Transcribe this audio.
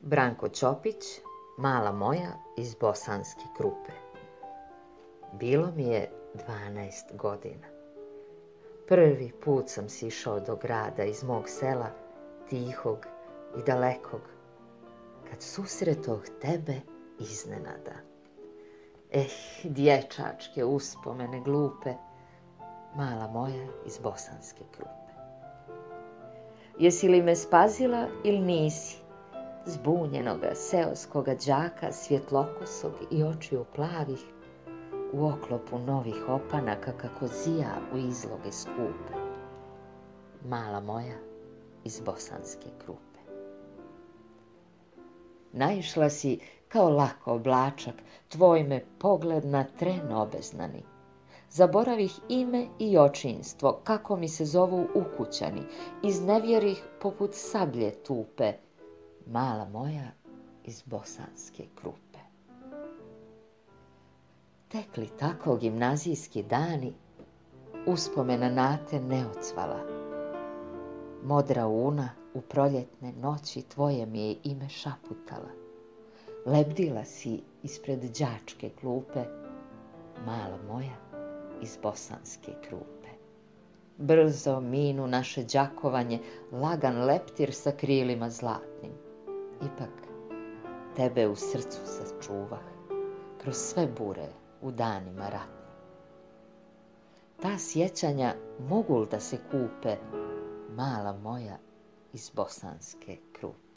Branko Ćopić, mala moja iz Bosanske Krupe. Bilo mi je 12 godina. Prvi put sam sišao do grada iz mog sela, tihog i dalekog, kad susretoh tebe iznenada. Dječačke uspomene glupe, mala moja iz Bosanske Krupe. Jesi li me spazila ili nisi? Zbunjenoga seoskoga đaka, svjetlokosog i očiju plavih, u oklopu novih opanaka kako zija u izloge skupe. Mala moja iz Bosanske Krupe. Naišla si kao lako oblačak, tvoj me pogled na tren obeznani. Zaboravih ime i očinstvo, kako mi se zovu ukućani, iznevjerih poput sablje tupe, mala moja iz Bosanske Krupe. Tekli tako gimnazijski dani, uspomena na te ne ocvala. Modra una u proljetne noći tvoje mi je ime šaputala. Lebdila si ispred đačke klupe, mala moja iz Bosanske Krupe. Brzo minu naše đakovanje, lagan leptir sa krilima zlatnim. Ipak tebe u srcu sačuvah, kroz sve bure u danima ratnim. Ta sjećanja mogu li da se kupe, mala moja iz Bosanske Krupe.